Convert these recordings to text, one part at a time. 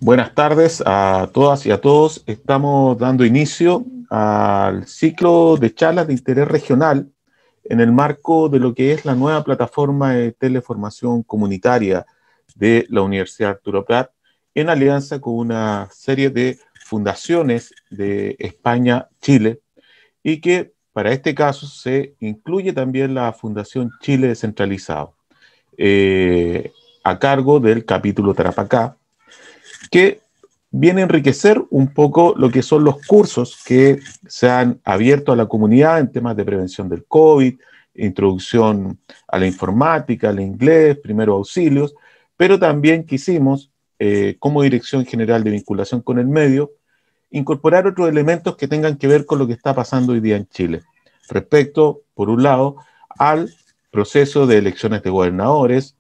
Buenas tardes a todas y a todos. Estamos dando inicio al ciclo de charlas de interés regional en el marco de lo que es la nueva plataforma de teleformación comunitaria de la Universidad Arturo Prat, en alianza con una serie de fundaciones de España, Chile, y que para este caso se incluye también la Fundación Chile Descentralizado, a cargo del capítulo Tarapacá, que viene a enriquecer un poco lo que son los cursos que se han abierto a la comunidad en temas de prevención del COVID, introducción a la informática, al inglés, primeros auxilios, pero también quisimos, como Dirección General de Vinculación con el Medio, incorporar otros elementos que tengan que ver con lo que está pasando hoy día en Chile, respecto, por un lado, al proceso de elecciones de gobernadores,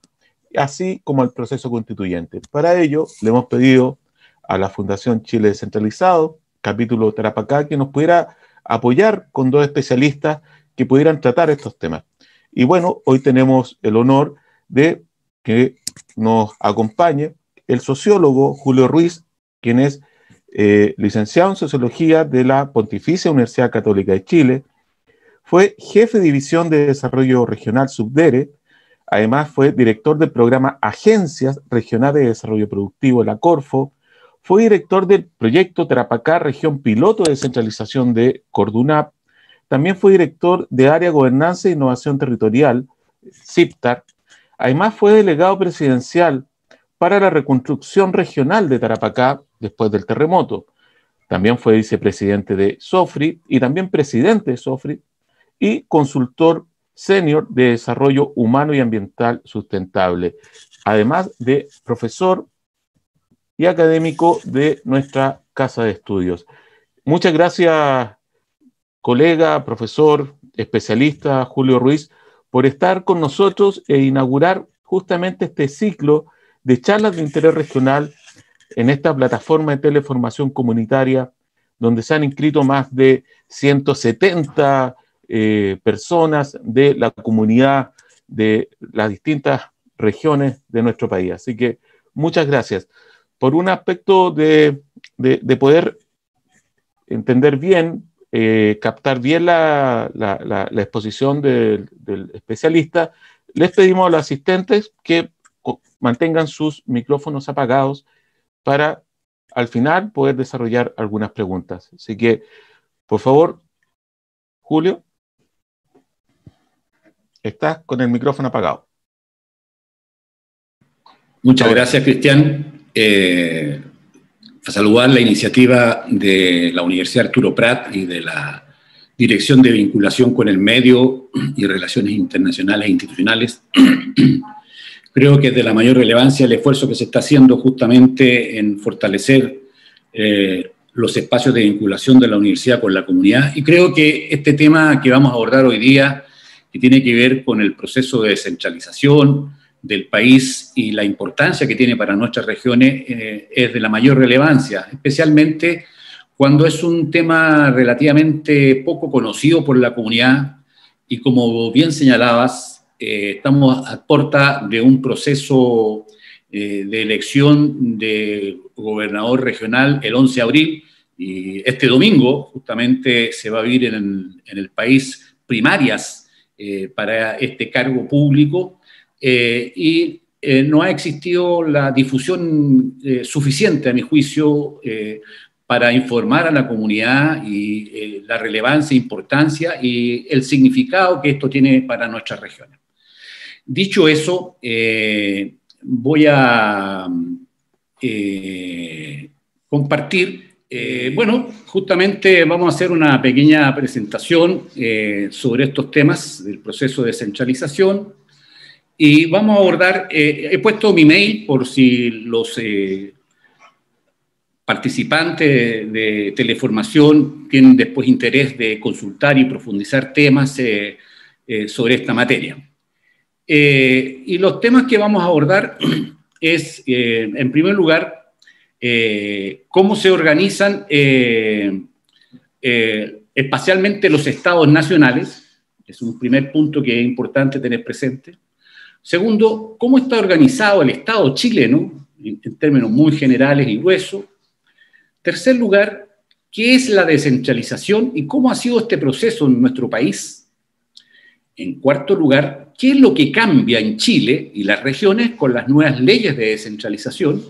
así como al proceso constituyente. Para ello, le hemos pedido a la Fundación Chile Descentralizado, capítulo Tarapacá, que nos pudiera apoyar con dos especialistas que pudieran tratar estos temas. Y bueno, hoy tenemos el honor de que nos acompañe el sociólogo Julio Ruiz, quien es licenciado en Sociología de la Pontificia Universidad Católica de Chile, fue jefe de División de Desarrollo Regional Subdere. Además, fue director del programa Agencias Regionales de Desarrollo Productivo de la Corfo, fue director del proyecto Tarapacá, Región Piloto de Descentralización de Cordunap, también fue director de Área Gobernanza e Innovación Territorial, CIPTAR. Además, fue delegado presidencial para la reconstrucción regional de Tarapacá después del terremoto. También fue vicepresidente de SOFRI y también presidente de SOFRI y consultor senior de Desarrollo Humano y Ambiental Sustentable, además de profesor y académico de nuestra casa de estudios. Muchas gracias, colega, profesor, especialista Julio Ruiz, por estar con nosotros e inaugurar justamente este ciclo de charlas de interés regional en esta plataforma de teleformación comunitaria, donde se han inscrito más de 170 personas de la comunidad de las distintas regiones de nuestro país. Así que muchas gracias. Por un aspecto de poder entender bien, captar bien la exposición del especialista, les pedimos a los asistentes que mantengan sus micrófonos apagados para al final poder desarrollar algunas preguntas. Así que, por favor, Julio, estás con el micrófono apagado. Muchas gracias, Cristian. Saludar la iniciativa de la Universidad Arturo Prat y de la Dirección de Vinculación con el Medio y Relaciones Internacionales e Institucionales. Creo que es de la mayor relevancia el esfuerzo que se está haciendo justamente en fortalecer los espacios de vinculación de la universidad con la comunidad. Y creo que este tema que vamos a abordar hoy día, que tiene que ver con el proceso de descentralización del país y la importancia que tiene para nuestras regiones, es de la mayor relevancia, especialmente cuando es un tema relativamente poco conocido por la comunidad y, como bien señalabas, estamos a puerta de un proceso de elección de gobernador regional el 11 de abril, y este domingo justamente se va a vivir en el país primarias para este cargo público. Y no ha existido la difusión suficiente, a mi juicio, para informar a la comunidad y la relevancia, importancia y el significado que esto tiene para nuestras regiones. Dicho eso, voy a compartir, bueno, justamente vamos a hacer una pequeña presentación sobre estos temas del proceso de descentralización. Y vamos a abordar, he puesto mi mail por si los participantes de teleformación tienen después interés de consultar y profundizar temas sobre esta materia. Y los temas que vamos a abordar es, en primer lugar, cómo se organizan espacialmente los estados nacionales. Es un primer punto que es importante tener presente. Segundo, cómo está organizado el Estado chileno en términos muy generales y gruesos. Tercer lugar, ¿qué es la descentralización y cómo ha sido este proceso en nuestro país? En cuarto lugar, ¿qué es lo que cambia en Chile y las regiones con las nuevas leyes de descentralización?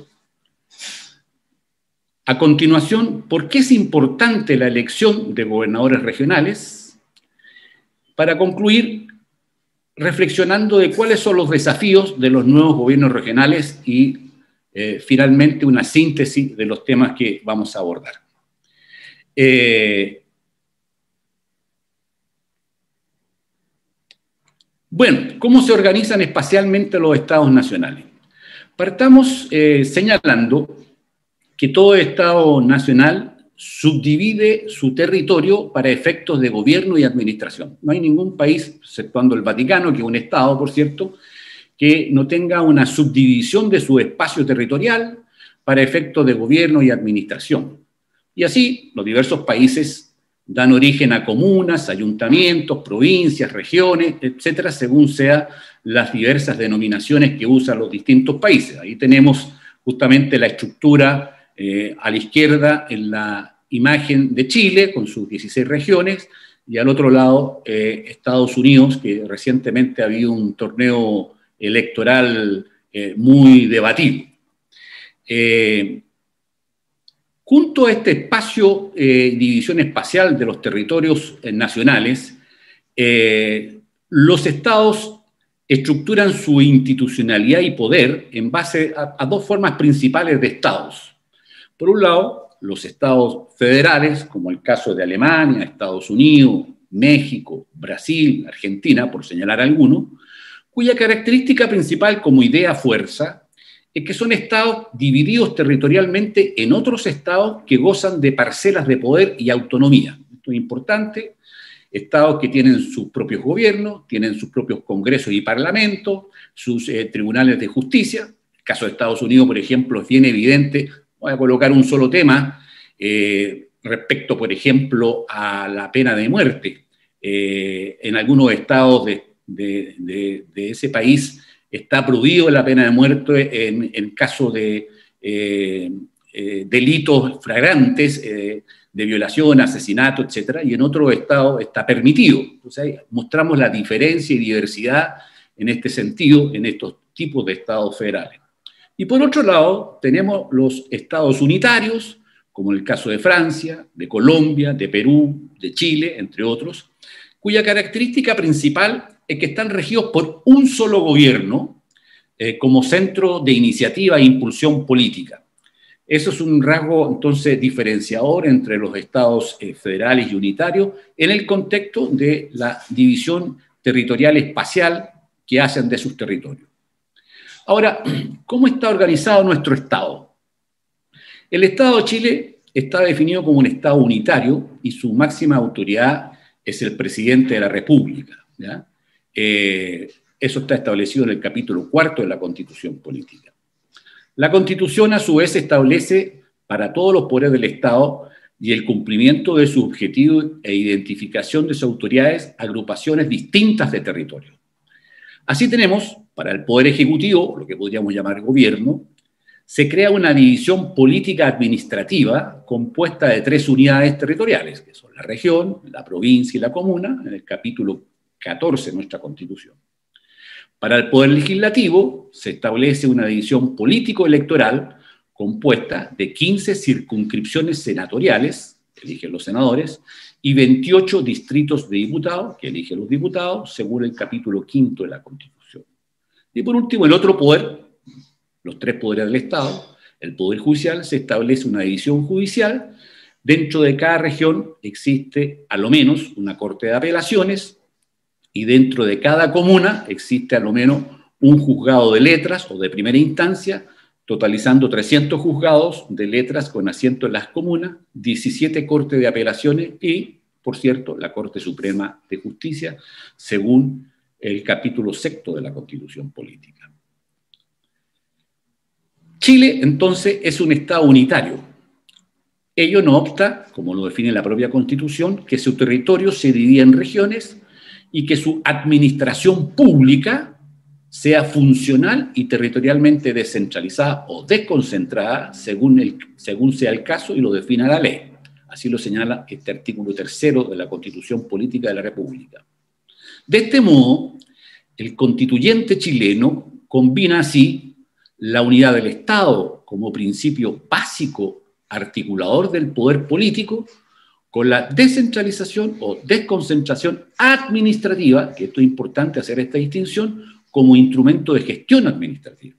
A continuación, ¿por qué es importante la elección de gobernadores regionales? Para concluir, reflexionando de cuáles son los desafíos de los nuevos gobiernos regionales y, finalmente, una síntesis de los temas que vamos a abordar. Bueno, ¿cómo se organizan espacialmente los estados nacionales? Partamos señalando que todo estado nacional subdivide su territorio para efectos de gobierno y administración. No hay ningún país, exceptuando el Vaticano, que es un estado, por cierto, que no tenga una subdivisión de su espacio territorial para efectos de gobierno y administración. Y así, los diversos países dan origen a comunas, ayuntamientos, provincias, regiones, etcétera, según sean las diversas denominaciones que usan los distintos países. Ahí tenemos justamente la estructura a la izquierda en la imagen de Chile, con sus 16 regiones, y al otro lado Estados Unidos, que recientemente ha habido un torneo electoral muy debatido. Junto a este espacio, división espacial de los territorios nacionales, los estados estructuran su institucionalidad y poder en base a dos formas principales de estados. Por un lado, los estados federales, como el caso de Alemania, Estados Unidos, México, Brasil, Argentina, por señalar algunos, cuya característica principal como idea-fuerza es que son estados divididos territorialmente en otros estados que gozan de parcelas de poder y autonomía. Esto es importante. Estados que tienen sus propios gobiernos, tienen sus propios congresos y parlamentos, sus tribunales de justicia. En el caso de Estados Unidos, por ejemplo, es bien evidente. Voy a colocar un solo tema respecto, por ejemplo, a la pena de muerte. En algunos estados de ese país está prohibido la pena de muerte en caso de delitos flagrantes, de violación, asesinato, etcétera, y en otros estados está permitido. Entonces, mostramos la diferencia y diversidad en este sentido en estos tipos de estados federales. Y por otro lado, tenemos los estados unitarios, como el caso de Francia, de Colombia, de Perú, de Chile, entre otros, cuya característica principal es que están regidos por un solo gobierno como centro de iniciativa e impulsión política. Eso es un rasgo, entonces, diferenciador entre los estados federales y unitarios en el contexto de la división territorial espacial que hacen de sus territorios. Ahora, ¿cómo está organizado nuestro Estado? El Estado de Chile está definido como un Estado unitario y su máxima autoridad es el presidente de la República, ¿ya? Eso está establecido en el capítulo 4 de la Constitución Política. La Constitución, a su vez, establece para todos los poderes del Estado y el cumplimiento de sus objetivos e identificación de sus autoridades, agrupaciones distintas de territorio. Así tenemos, para el Poder Ejecutivo, lo que podríamos llamar gobierno, se crea una división política administrativa compuesta de 3 unidades territoriales, que son la región, la provincia y la comuna, en el capítulo 14 de nuestra Constitución. Para el Poder Legislativo se establece una división político-electoral compuesta de 15 circunscripciones senatoriales, que eligen los senadores, y 28 distritos de diputados, que eligen los diputados, según el capítulo 5 de la Constitución. Y por último, el otro poder, los 3 poderes del Estado, el Poder Judicial, se establece una división judicial. Dentro de cada región existe, a lo menos, una Corte de Apelaciones, y dentro de cada comuna existe, a lo menos, un juzgado de letras o de primera instancia, totalizando 300 juzgados de letras con asiento en las comunas, 17 cortes de apelaciones y, por cierto, la Corte Suprema de Justicia, según el capítulo 6 de la Constitución Política. Chile, entonces, es un Estado unitario. Ello no obsta, como lo define la propia Constitución, que su territorio se divide en regiones y que su administración pública sea funcional y territorialmente descentralizada o desconcentrada, según sea el caso y lo defina la ley. Así lo señala este artículo 3º de la Constitución Política de la República. De este modo, el constituyente chileno combina así la unidad del Estado como principio básico articulador del poder político con la descentralización o desconcentración administrativa, que esto es importante hacer esta distinción, como instrumento de gestión administrativa.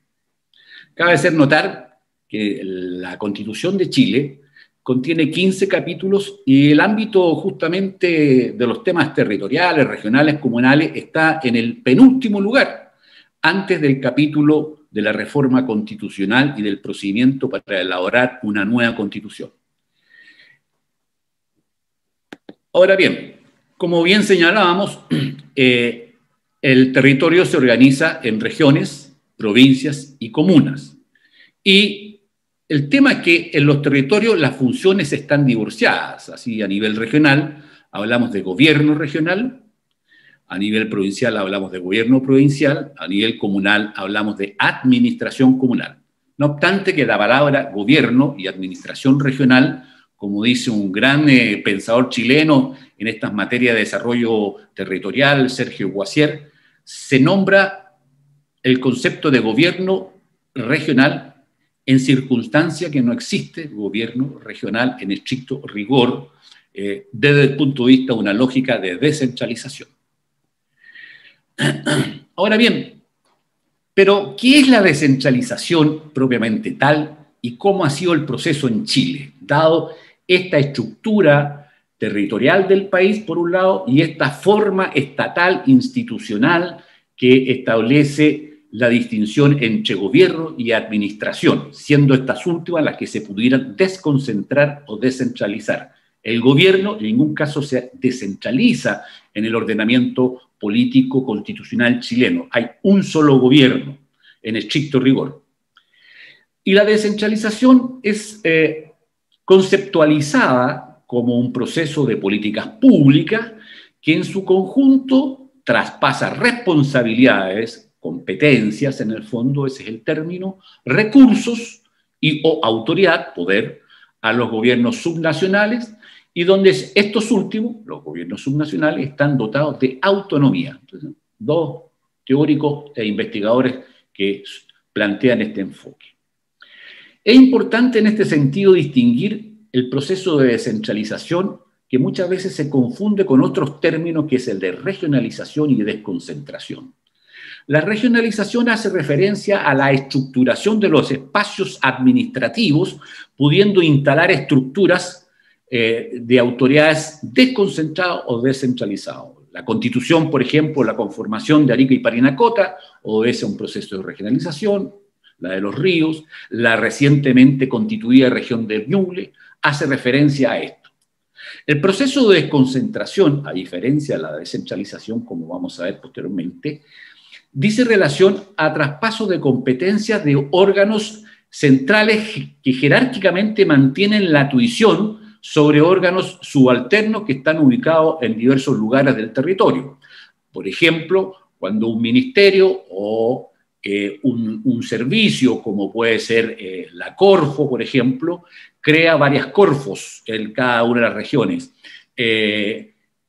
Cabe hacer notar que la Constitución de Chile contiene 15 capítulos y el ámbito justamente de los temas territoriales, regionales, comunales, está en el penúltimo lugar, antes del capítulo de la reforma constitucional y del procedimiento para elaborar una nueva constitución. Ahora bien, como bien señalábamos, el territorio se organiza en regiones, provincias y comunas. Y el tema es que en los territorios las funciones están divorciadas. Así, a nivel regional hablamos de gobierno regional, a nivel provincial hablamos de gobierno provincial, a nivel comunal hablamos de administración comunal. No obstante que la palabra gobierno y administración regional, como dice un gran pensador chileno en estas materias de desarrollo territorial, Sergio Guassier, se nombra el concepto de gobierno regional en circunstancia que no existe gobierno regional en estricto rigor desde el punto de vista de una lógica de descentralización. Ahora bien, pero ¿qué es la descentralización propiamente tal y cómo ha sido el proceso en Chile, dado esta estructura territorial del país, por un lado, y esta forma estatal institucional que establece la distinción entre gobierno y administración, siendo estas últimas las que se pudieran desconcentrar o descentralizar? El gobierno en ningún caso se descentraliza en el ordenamiento político constitucional chileno. Hay un solo gobierno, en estricto rigor. Y la descentralización es conceptualizada como un proceso de políticas públicas que en su conjunto traspasa responsabilidades, competencias, en el fondo ese es el término, recursos y o autoridad, poder, a los gobiernos subnacionales, y donde estos últimos, los gobiernos subnacionales, están dotados de autonomía. Entonces, dos teóricos e investigadores que plantean este enfoque. Es importante en este sentido distinguir el proceso de descentralización que muchas veces se confunde con otros términos, que es el de regionalización y de desconcentración. La regionalización hace referencia a la estructuración de los espacios administrativos, pudiendo instalar estructuras de autoridades desconcentradas o descentralizadas. La Constitución, por ejemplo, la conformación de Arica y Parinacota, obedece a un proceso de regionalización. La de los ríos, la recientemente constituida región del Ñuble, hace referencia a esto. El proceso de desconcentración, a diferencia de la descentralización, como vamos a ver posteriormente, dice relación a traspaso de competencias de órganos centrales que jerárquicamente mantienen la tuición sobre órganos subalternos que están ubicados en diversos lugares del territorio. Por ejemplo, cuando un ministerio o un servicio, como puede ser la Corfo, por ejemplo, crea varias Corfos en cada una de las regiones.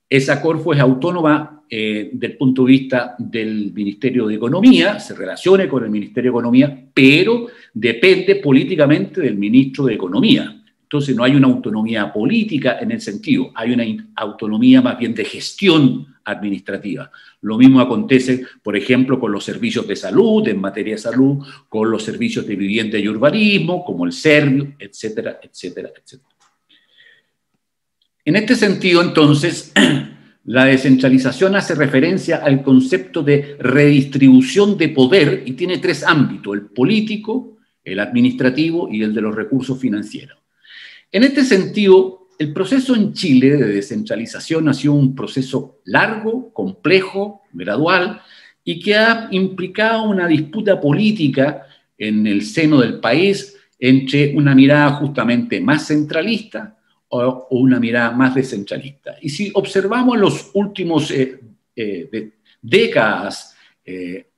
Esa Corfo es autónoma del punto de vista del Ministerio de Economía, se relaciona con el Ministerio de Economía, pero depende políticamente del ministro de Economía. Entonces no hay una autonomía política en el sentido, hay una autonomía más bien de gestión administrativa. Lo mismo acontece, por ejemplo, con los servicios de salud, en materia de salud, con los servicios de vivienda y urbanismo, como el Servio, etcétera, etcétera, etcétera. En este sentido, entonces, la descentralización hace referencia al concepto de redistribución de poder y tiene tres ámbitos: el político, el administrativo y el de los recursos financieros. En este sentido, el proceso en Chile de descentralización ha sido un proceso largo, complejo, gradual, y que ha implicado una disputa política en el seno del país entre una mirada justamente más centralista o una mirada más descentralista. Y si observamos los últimos décadas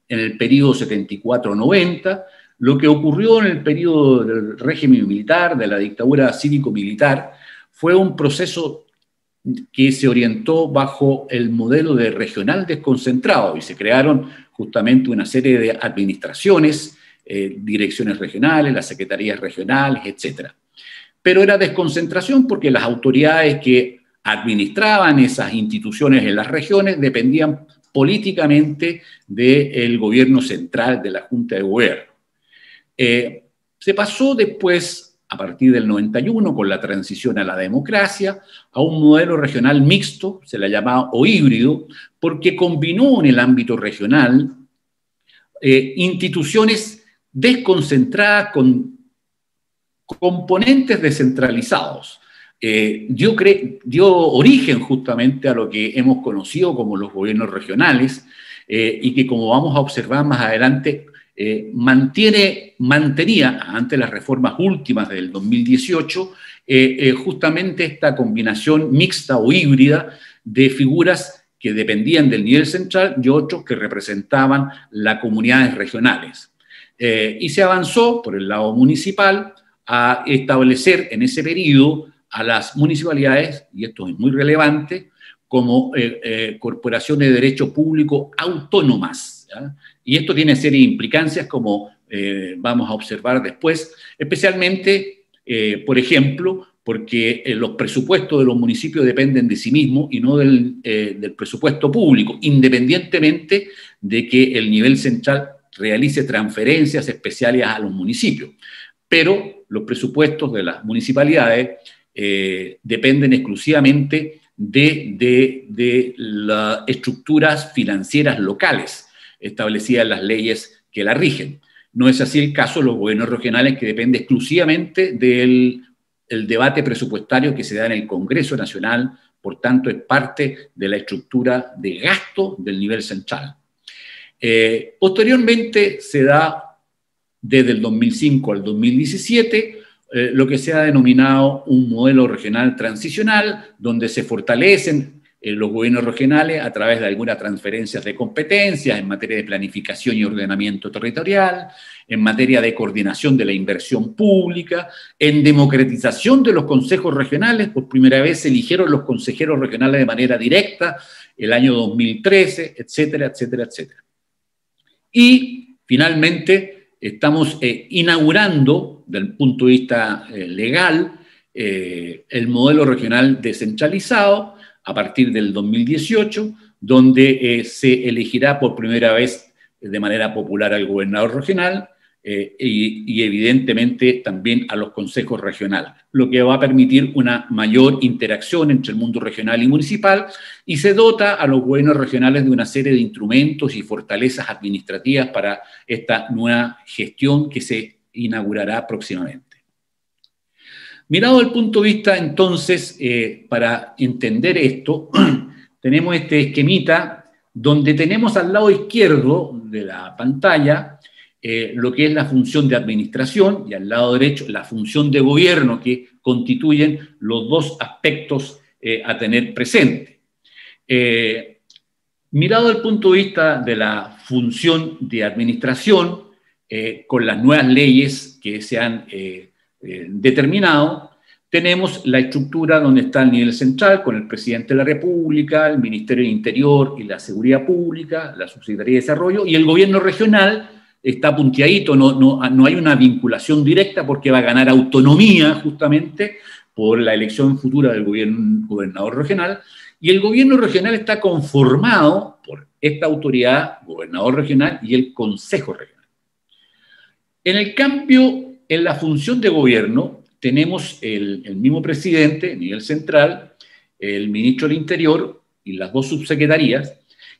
en el periodo 74-90, lo que ocurrió en el periodo del régimen militar, de la dictadura cívico-militar, fue un proceso que se orientó bajo el modelo de regional desconcentrado y se crearon justamente una serie de administraciones, direcciones regionales, las secretarías regionales, etc. Pero era desconcentración porque las autoridades que administraban esas instituciones en las regiones dependían políticamente del gobierno central, de la Junta de Gobierno. Se pasó después, a partir del 91, con la transición a la democracia, a un modelo regional mixto, se le llamaba, o híbrido, porque combinó en el ámbito regional instituciones desconcentradas con componentes descentralizados. Dio origen justamente a lo que hemos conocido como los gobiernos regionales y que, como vamos a observar más adelante, mantenía, ante las reformas últimas del 2018, justamente esta combinación mixta o híbrida de figuras que dependían del nivel central y otros que representaban las comunidades regionales. Y se avanzó por el lado municipal a establecer en ese periodo a las municipalidades, y esto es muy relevante, como corporaciones de derecho público autónomas, ¿ya? Y esto tiene serie de implicancias, como vamos a observar después, especialmente, por ejemplo, porque los presupuestos de los municipios dependen de sí mismos y no del presupuesto público, independientemente de que el nivel central realice transferencias especiales a los municipios. Pero los presupuestos de las municipalidades dependen exclusivamente de las estructuras financieras locales establecidas en las leyes que la rigen. No es así el caso de los gobiernos regionales, que depende exclusivamente del debate presupuestario que se da en el Congreso Nacional, por tanto es parte de la estructura de gasto del nivel central. Posteriormente se da, desde el 2005 al 2017, lo que se ha denominado un modelo regional transicional, donde se fortalecen los gobiernos regionales a través de algunas transferencias de competencias en materia de planificación y ordenamiento territorial, en materia de coordinación de la inversión pública, en democratización de los consejos regionales. Por primera vez se eligieron los consejeros regionales de manera directa el año 2013, etcétera, etcétera, etcétera. Y finalmente estamos inaugurando, desde el punto de vista legal, el modelo regional descentralizado a partir del 2018, donde se elegirá por primera vez de manera popular al gobernador regional y evidentemente también a los consejos regionales, lo que va a permitir una mayor interacción entre el mundo regional y municipal, y se dota a los gobiernos regionales de una serie de instrumentos y fortalezas administrativas para esta nueva gestión que se inaugurará próximamente. Mirado desde el punto de vista, entonces, para entender esto, tenemos este esquemita donde tenemos al lado izquierdo de la pantalla lo que es la función de administración y al lado derecho la función de gobierno, que constituyen los dos aspectos a tener presente. Mirado desde el punto de vista de la función de administración, con las nuevas leyes que se han determinado, tenemos la estructura donde está el nivel central, con el presidente de la República, el Ministerio del Interior y la Seguridad Pública, la Subsecretaría de Desarrollo, y el gobierno regional está punteadito, no hay una vinculación directa porque va a ganar autonomía justamente por la elección futura del gobernador regional, y el gobierno regional está conformado por esta autoridad, gobernador regional, y el Consejo Regional. En el cambio, en la función de gobierno, tenemos el mismo presidente, a nivel central, el ministro del Interior y las dos subsecretarías,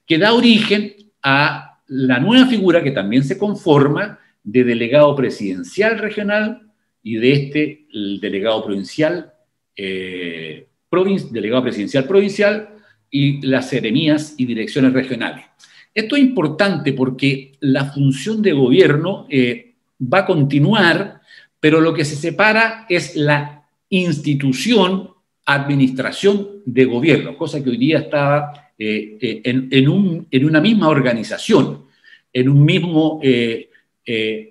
que da origen a la nueva figura que también se conforma de delegado presidencial regional y de el delegado provincial, delegado presidencial provincial y las seremías y direcciones regionales. Esto es importante porque la función de gobierno va a continuar, pero lo que se separa es la institución, administración de gobierno, cosa que hoy día estaba en una misma organización. en un mismo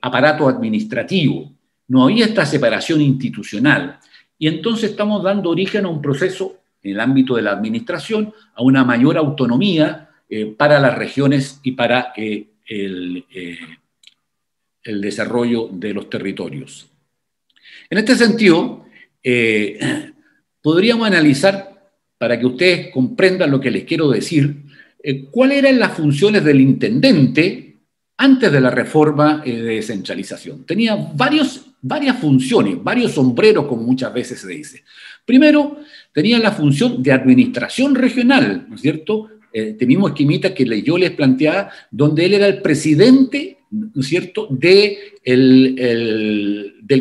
aparato administrativo. No había esta separación institucional. Y entonces estamos dando origen a un proceso en el ámbito de la administración, a una mayor autonomía para las regiones y para el desarrollo de los territorios. En este sentido, podríamos analizar, para que ustedes comprendan lo que les quiero decir, cuáles eran las funciones del intendente antes de la reforma de descentralización. Tenía varias funciones, varios sombreros, como muchas veces se dice. Primero, tenía la función de administración regional, ¿no es cierto? Este mismo esquemita que yo les planteaba, donde él era el presidente, ¿no es cierto?, del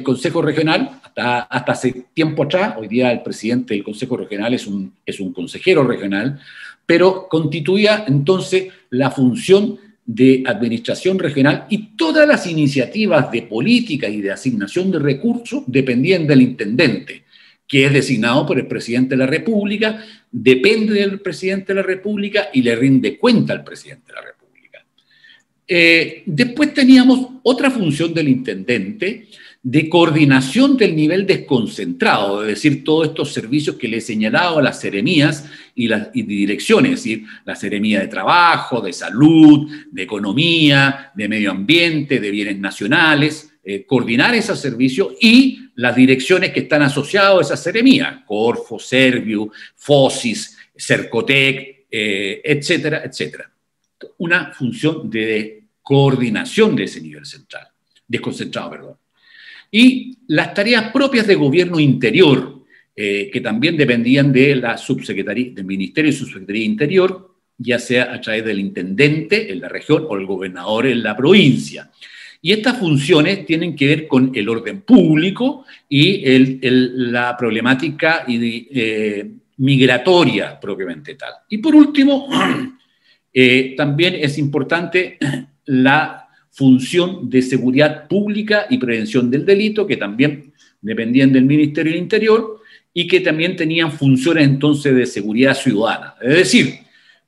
Consejo Regional, hasta hace tiempo atrás. Hoy día el presidente del Consejo Regional es un consejero regional, pero constituía entonces la función de administración regional, y todas las iniciativas de política y de asignación de recursos dependían del intendente, que es designado por el presidente de la República, depende del presidente de la República y le rinde cuenta al presidente de la República. Después teníamos otra función del intendente de coordinación del nivel desconcentrado, es decir, todos estos servicios que le he señalado a las seremías y direcciones, es decir, la seremía de trabajo, de salud, de economía, de medio ambiente, de bienes nacionales, coordinar esos servicios, y las direcciones que están asociadas a esa seremía, Corfo, Serviu, Fosis, Cercotec, etcétera, etcétera. Una función de coordinación de ese nivel central, desconcentrado, perdón. Y las tareas propias de gobierno interior, que también dependían de la subsecretaría, del Ministerio y Subsecretaría Interior, ya sea a través del intendente en la región o el gobernador en la provincia. Y estas funciones tienen que ver con el orden público y la problemática migratoria propiamente tal. Y por último, también es importante la función de seguridad pública y prevención del delito, que también dependían del Ministerio del Interior y que también tenían funciones entonces de seguridad ciudadana. Es decir,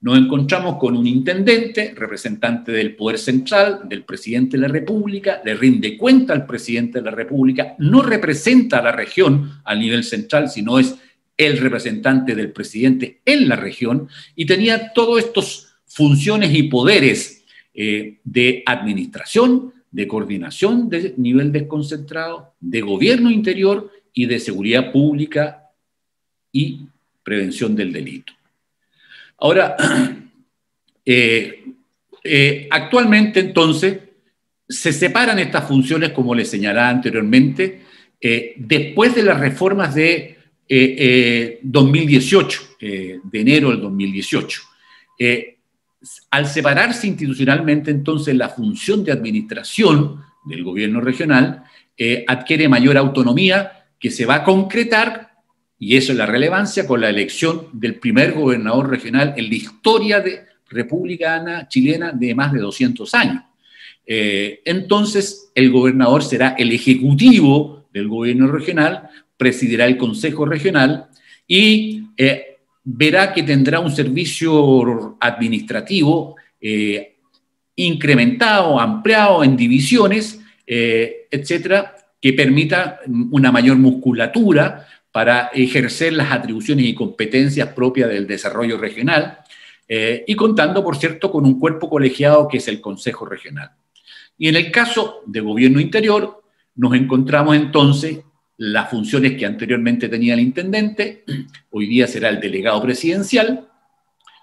nos encontramos con un intendente, representante del poder central, del presidente de la República, le rinde cuenta al presidente de la República, no representa a la región a nivel central, sino es el representante del presidente en la región, y tenía todas estas funciones y poderes de administración, de coordinación de nivel desconcentrado, de gobierno interior y de seguridad pública y prevención del delito. Ahora, actualmente entonces se separan estas funciones, como les señalaba anteriormente, después de las reformas de 2018, de enero del 2018. Al separarse institucionalmente, entonces, la función de administración del gobierno regional adquiere mayor autonomía, que se va a concretar, y eso es la relevancia, con la elección del primer gobernador regional en la historia republicana chilena de más de 200 años. Entonces, el gobernador será el ejecutivo del gobierno regional, presidirá el Consejo Regional y verá que tendrá un servicio administrativo incrementado, ampliado en divisiones, etcétera, que permita una mayor musculatura para ejercer las atribuciones y competencias propias del desarrollo regional, y contando, por cierto, con un cuerpo colegiado que es el Consejo Regional. Y en el caso de gobierno interior, nos encontramos entonces las funciones que anteriormente tenía el intendente, hoy día será el delegado presidencial,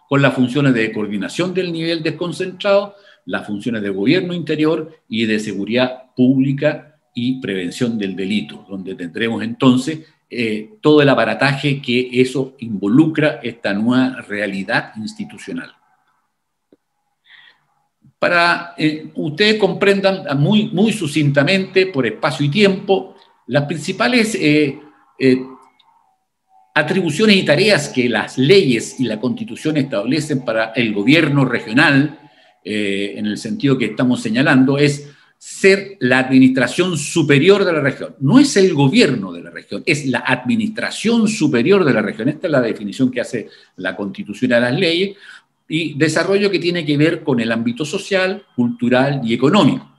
con las funciones de coordinación del nivel desconcentrado, las funciones de gobierno interior y de seguridad pública y prevención del delito, donde tendremos entonces todo el aparataje que eso involucra, esta nueva realidad institucional. Para ustedes comprendan muy sucintamente, por espacio y tiempo, las principales atribuciones y tareas que las leyes y la Constitución establecen para el gobierno regional, en el sentido que estamos señalando, es ser la administración superior de la región. No es el gobierno de la región, es la administración superior de la región. Esta es la definición que hace la Constitución a las leyes, y desarrollo que tiene que ver con el ámbito social, cultural y económico,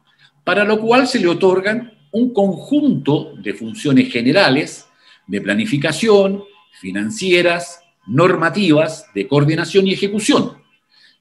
para lo cual se le otorgan un conjunto de funciones generales de planificación, financieras, normativas, de coordinación y ejecución,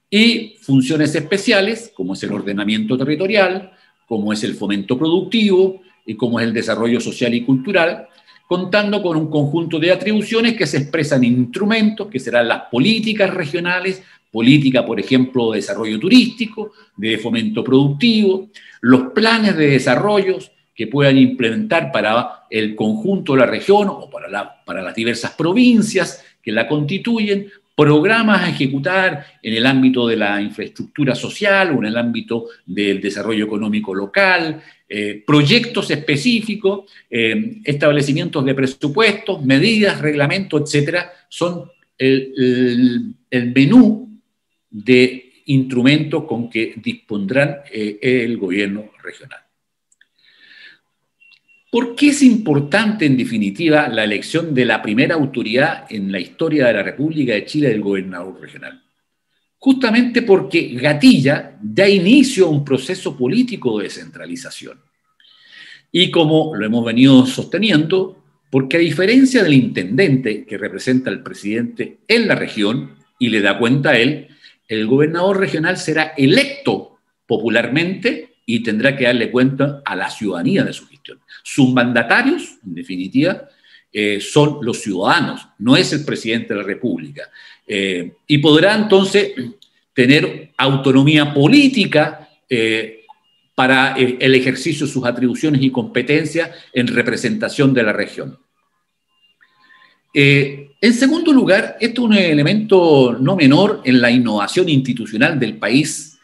y funciones especiales, como es el ordenamiento territorial, como es el fomento productivo y como es el desarrollo social y cultural, contando con un conjunto de atribuciones que se expresan en instrumentos, que serán las políticas regionales, política, por ejemplo, de desarrollo turístico, de fomento productivo, los planes de desarrollo que puedan implementar para el conjunto de la región o para las diversas provincias que la constituyen, programas a ejecutar en el ámbito de la infraestructura social o en el ámbito del desarrollo económico local, proyectos específicos, establecimientos de presupuestos, medidas, reglamentos, etcétera, son el menú de instrumentos con que dispondrán el gobierno regional. ¿Por qué es importante, en definitiva, la elección de la primera autoridad en la historia de la República de Chile del gobernador regional? Justamente porque gatilla, da inicio a un proceso político de descentralización. Y como lo hemos venido sosteniendo, porque a diferencia del intendente que representa al presidente en la región y le da cuenta a él, el gobernador regional será electo popularmente y tendrá que darle cuenta a la ciudadanía de su gestión. Sus mandatarios, en definitiva, son los ciudadanos, no es el presidente de la República. Y podrá entonces tener autonomía política para el ejercicio de sus atribuciones y competencias en representación de la región. En segundo lugar, esto es un elemento no menor en la innovación institucional del país.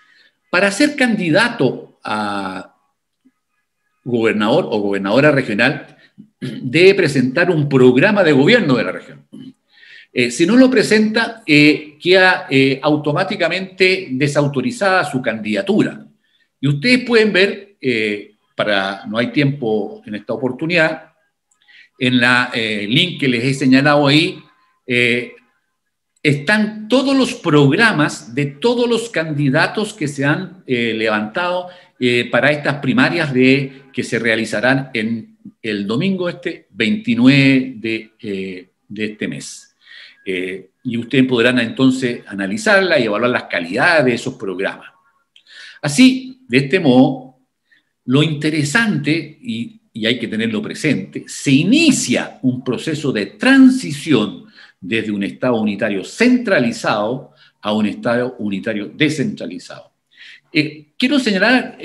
Para ser candidato a gobernador o gobernadora regional, debe presentar un programa de gobierno de la región. Si no lo presenta, queda automáticamente desautorizada su candidatura. Y ustedes pueden ver, no hay tiempo en esta oportunidad, en la link que les he señalado ahí, están todos los programas de todos los candidatos que se han levantado para estas primarias que se realizarán en el domingo 29 de este mes. Y ustedes podrán entonces analizarla y evaluar las calidades de esos programas. Así, de este modo, lo interesante, y hay que tenerlo presente, se inicia un proceso de transición desde un Estado unitario centralizado a un Estado unitario descentralizado. Quiero señalar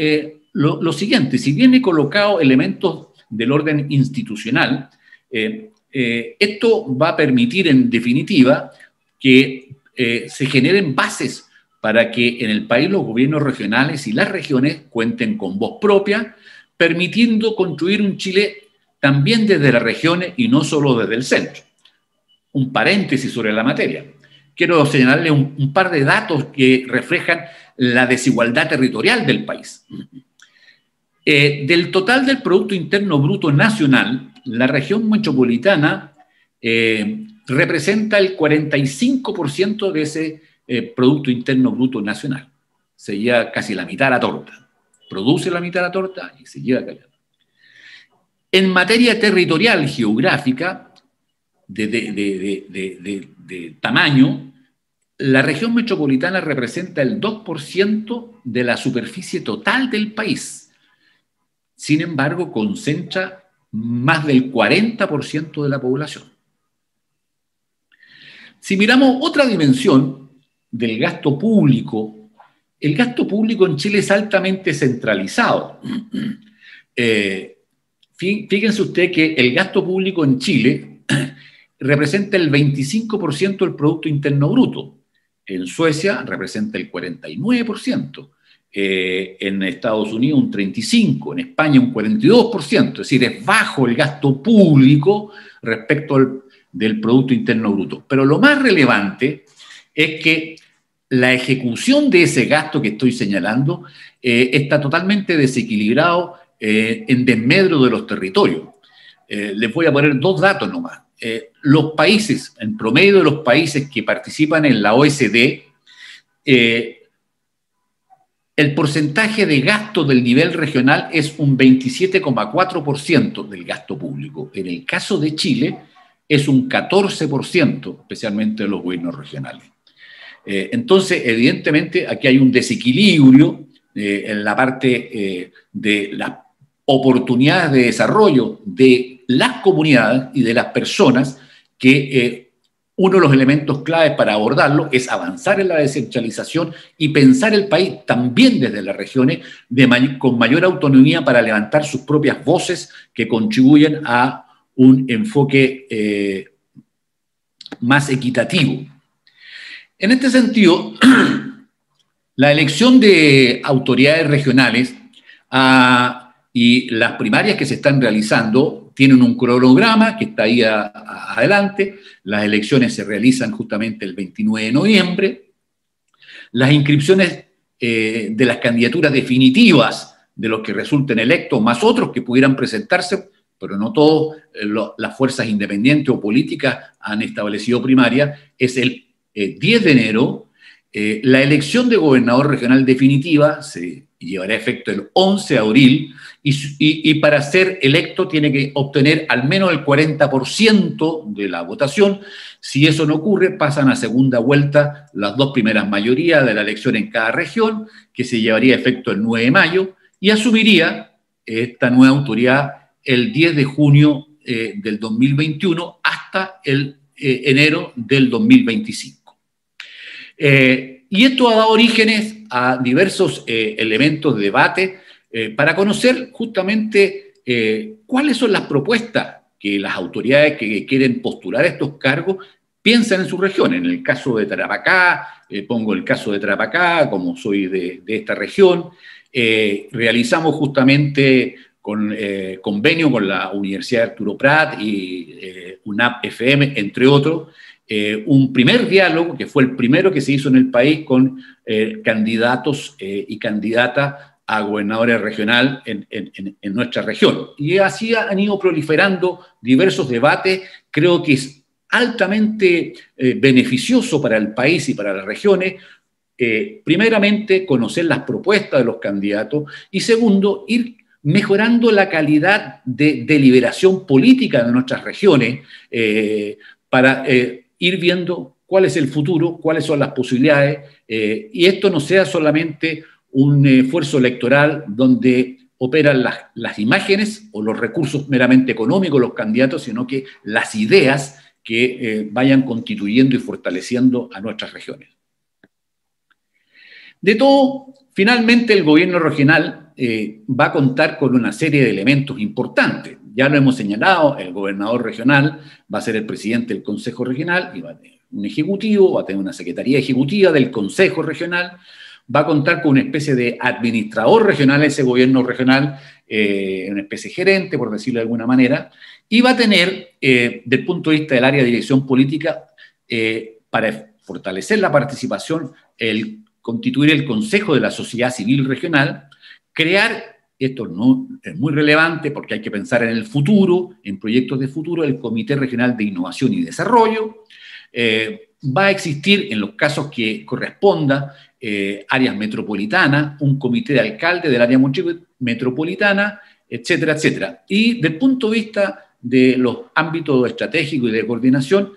lo siguiente: si bien he colocado elementos del orden institucional, esto va a permitir, en definitiva, que se generen bases para que en el país los gobiernos regionales y las regiones cuenten con voz propia, permitiendo construir un Chile también desde las regiones y no solo desde el centro. Un paréntesis sobre la materia. Quiero señalarle un par de datos que reflejan la desigualdad territorial del país. Del total del Producto Interno Bruto Nacional, la región metropolitana representa el 45% de ese Producto Interno Bruto Nacional. Se lleva casi la mitad de la torta. Produce la mitad de la torta y se lleva casi la torta. En materia territorial geográfica, de tamaño, la región metropolitana representa el 2% de la superficie total del país. Sin embargo, concentra más del 40% de la población. Si miramos otra dimensión del gasto público, el gasto público en Chile es altamente centralizado. Fíjense usted que el gasto público en Chile representa el 25% del Producto Interno Bruto. En Suecia representa el 49%. En Estados Unidos un 35%, en España un 42%. Es decir, es bajo el gasto público respecto del Producto Interno Bruto. Pero lo más relevante es que la ejecución de ese gasto que estoy señalando está totalmente desequilibrado en desmedro de los territorios. Les voy a poner dos datos nomás. Los países, en promedio de los países que participan en la OECD, el porcentaje de gasto del nivel regional es un 27,4% del gasto público. En el caso de Chile es un 14%, especialmente de los gobiernos regionales. Entonces, evidentemente, aquí hay un desequilibrio en la parte de las oportunidades de desarrollo de las comunidades y de las personas, que uno de los elementos claves para abordarlo es avanzar en la descentralización y pensar el país también desde las regiones con mayor autonomía para levantar sus propias voces que contribuyen a un enfoque más equitativo. En este sentido, la elección de autoridades regionales y las primarias que se están realizando tienen un cronograma que está ahí adelante. Las elecciones se realizan justamente el 29 de noviembre. Las inscripciones de las candidaturas definitivas de los que resulten electos, más otros que pudieran presentarse, pero no todos, las fuerzas independientes o políticas han establecido primarias, es el 10 de enero. La elección de gobernador regional definitiva se llevará a efecto el 11 de abril y para ser electo tiene que obtener al menos el 40% de la votación. Si eso no ocurre, pasan a segunda vuelta las dos primeras mayorías de la elección en cada región, que se llevaría a efecto el 9 de mayo, y asumiría esta nueva autoridad el 10 de junio del 2021 hasta el enero del 2025. Y esto ha dado orígenes a diversos elementos de debate para conocer justamente cuáles son las propuestas que las autoridades que quieren postular estos cargos piensan en su región. En el caso de Tarapacá, pongo el caso de Tarapacá, como soy de esta región, realizamos justamente convenio con la Universidad de Arturo Prat y UNAP FM, entre otros, un primer diálogo, que fue el primero que se hizo en el país con candidatos y candidatas a gobernadores regional en nuestra región. Y así han ido proliferando diversos debates. Creo que es altamente beneficioso para el país y para las regiones, primeramente, conocer las propuestas de los candidatos y segundo, ir mejorando la calidad de deliberación política de nuestras regiones para ir viendo cuál es el futuro, cuáles son las posibilidades, y esto no sea solamente un esfuerzo electoral donde operan las imágenes o los recursos meramente económicos de los candidatos, sino que las ideas que vayan constituyendo y fortaleciendo a nuestras regiones. De todo, finalmente el gobierno regional va a contar con una serie de elementos importantes. Ya lo hemos señalado, el gobernador regional va a ser el presidente del Consejo Regional y va a tener un ejecutivo, va a tener una secretaría ejecutiva del Consejo Regional, va a contar con una especie de administrador regional, ese gobierno regional, una especie de gerente, por decirlo de alguna manera, y va a tener, desde el punto de vista del área de dirección política, para fortalecer la participación, constituir el Consejo de la Sociedad Civil Regional, crear, esto no es muy relevante porque hay que pensar en el futuro, en proyectos de futuro, el Comité Regional de Innovación y Desarrollo. Va a existir, en los casos que corresponda, áreas metropolitanas, un comité de alcalde del área metropolitana, etcétera, etcétera. Y desde el punto de vista de los ámbitos estratégicos y de coordinación,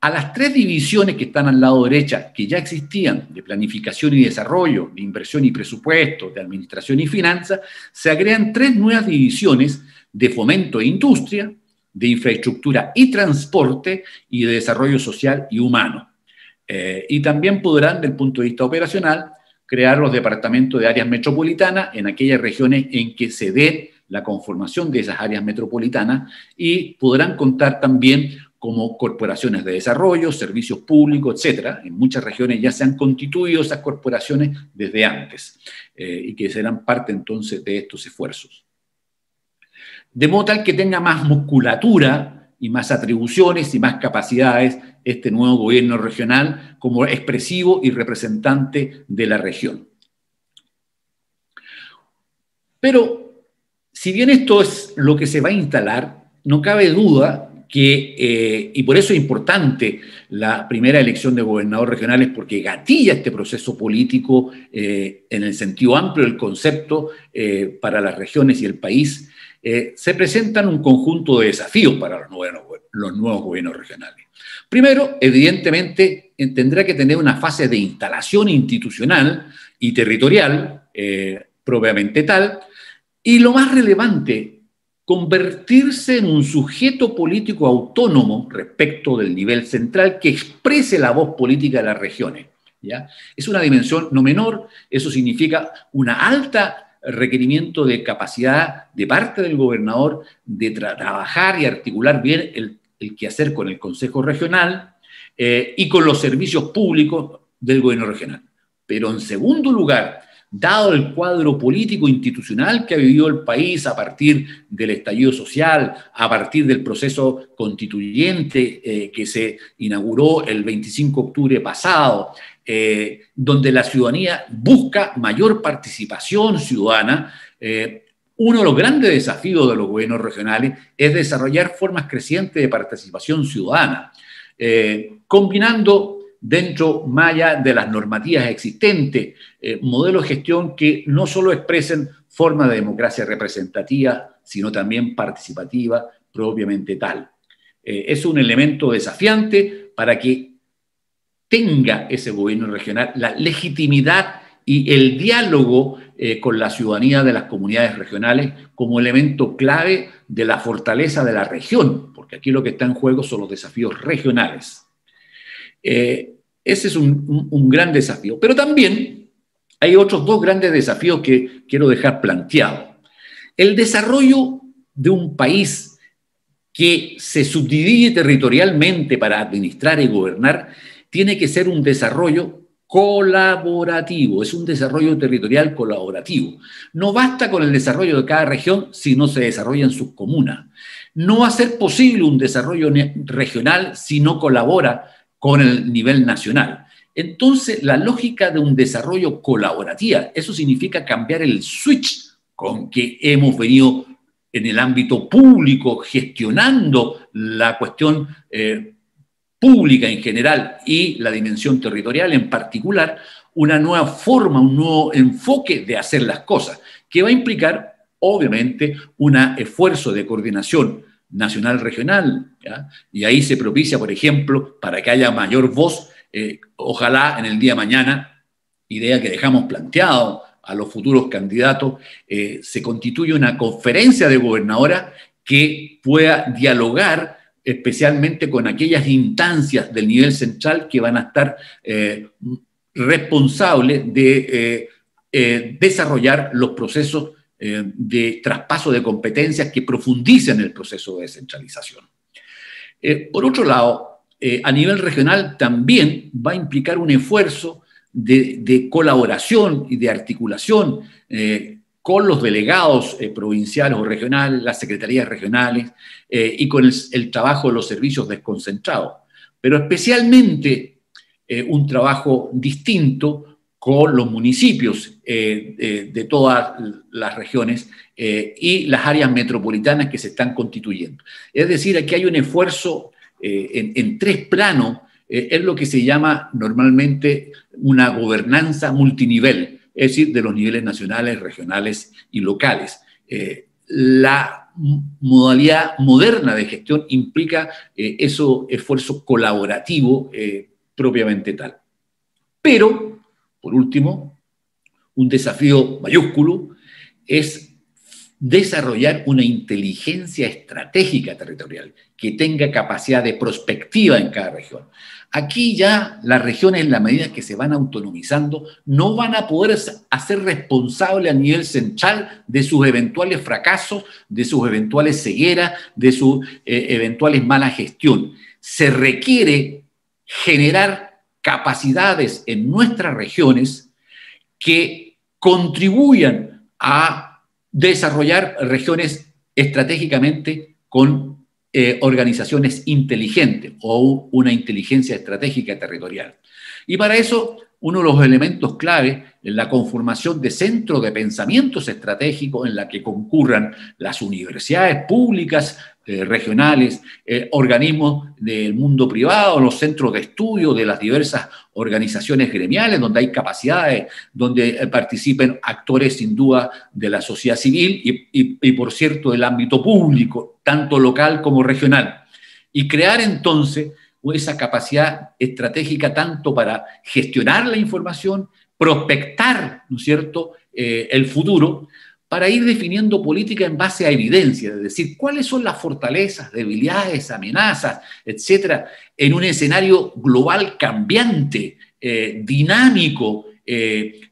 a las tres divisiones que están al lado derecha, que ya existían, de planificación y desarrollo, de inversión y presupuesto, de administración y finanzas, se agregan tres nuevas divisiones de fomento e industria, de infraestructura y transporte, y de desarrollo social y humano. Y también podrán, desde el punto de vista operacional, crear los departamentos de áreas metropolitanas en aquellas regiones en que se dé la conformación de esas áreas metropolitanas, y podrán contar también como corporaciones de desarrollo, servicios públicos, etcétera. En muchas regiones ya se han constituido esas corporaciones desde antes y que serán parte entonces de estos esfuerzos. De modo tal que tenga más musculatura y más atribuciones y más capacidades este nuevo gobierno regional como expresivo y representante de la región. Pero, si bien esto es lo que se va a instalar, no cabe duda y por eso es importante la primera elección de gobernadores regionales, porque gatilla este proceso político en el sentido amplio del concepto para las regiones y el país. Se presentan un conjunto de desafíos para los nuevos gobiernos regionales. Primero, evidentemente, tendrá que tener una fase de instalación institucional y territorial, propiamente tal, y lo más relevante, convertirse en un sujeto político autónomo respecto del nivel central que exprese la voz política de las regiones, ¿ya? Es una dimensión no menor, eso significa una alta requerimiento de capacidad de parte del gobernador de trabajar y articular bien el quehacer con el Consejo Regional y con los servicios públicos del gobierno regional. Pero en segundo lugar, dado el cuadro político institucional que ha vivido el país a partir del estallido social, a partir del proceso constituyente que se inauguró el 25 de octubre pasado, donde la ciudadanía busca mayor participación ciudadana, uno de los grandes desafíos de los gobiernos regionales es desarrollar formas crecientes de participación ciudadana, combinando dentro más allá de las normativas existentes, modelos de gestión que no solo expresen formas de democracia representativa, sino también participativa propiamente tal. Es un elemento desafiante para que tenga ese gobierno regional la legitimidad y el diálogo con la ciudadanía de las comunidades regionales como elemento clave de la fortaleza de la región, porque aquí lo que está en juego son los desafíos regionales. Ese es un gran desafío. Pero también hay otros dos grandes desafíos que quiero dejar planteados. El desarrollo de un país que se subdivide territorialmente para administrar y gobernar tiene que ser un desarrollo colaborativo, es un desarrollo territorial colaborativo. No basta con el desarrollo de cada región si no se desarrolla en sus comunas. No va a ser posible un desarrollo regional si no colabora con el nivel nacional. Entonces, la lógica de un desarrollo colaborativo, eso significa cambiar el switch con que hemos venido en el ámbito público gestionando la cuestión pública en general y la dimensión territorial en particular, una nueva forma, un nuevo enfoque de hacer las cosas, que va a implicar, obviamente, un esfuerzo de coordinación nacional-regional, ¿ya? Y ahí se propicia, por ejemplo, para que haya mayor voz, ojalá en el día de mañana, idea que dejamos planteado a los futuros candidatos, se constituye una conferencia de gobernadoras que pueda dialogar especialmente con aquellas instancias del nivel central que van a estar responsables de desarrollar los procesos de traspaso de competencias que profundicen el proceso de descentralización. Por otro lado, a nivel regional también va a implicar un esfuerzo de colaboración y de articulación con los delegados provinciales o regionales, las secretarías regionales y con el trabajo de los servicios desconcentrados, pero especialmente un trabajo distinto con los municipios de todas las regiones y las áreas metropolitanas que se están constituyendo. Es decir, aquí hay un esfuerzo en tres planos, es lo que se llama normalmente una gobernanza multinivel, es decir, de los niveles nacionales, regionales y locales. La modalidad moderna de gestión implica ese esfuerzo colaborativo propiamente tal. Pero, por último, un desafío mayúsculo es desarrollar una inteligencia estratégica territorial que tenga capacidad de prospectiva en cada región. Aquí ya las regiones, en la medida que se van autonomizando, no van a poder hacer responsable a nivel central de sus eventuales fracasos, de sus eventuales cegueras, de sus eventuales mala gestión. Se requiere generar capacidades en nuestras regiones que contribuyan a desarrollar regiones estratégicamente con organizaciones inteligentes o una inteligencia estratégica territorial. Y para eso, uno de los elementos clave es la conformación de centros de pensamientos estratégicos en la que concurran las universidades públicas regionales, organismos del mundo privado, los centros de estudio de las diversas organizaciones gremiales, donde hay capacidades, donde participen actores sin duda de la sociedad civil y por cierto del ámbito público, tanto local como regional. Y crear entonces esa capacidad estratégica tanto para gestionar la información, prospectar, ¿no es cierto?, el futuro, para ir definiendo política en base a evidencia, es decir, cuáles son las fortalezas, debilidades, amenazas, etcétera, en un escenario global cambiante, dinámico,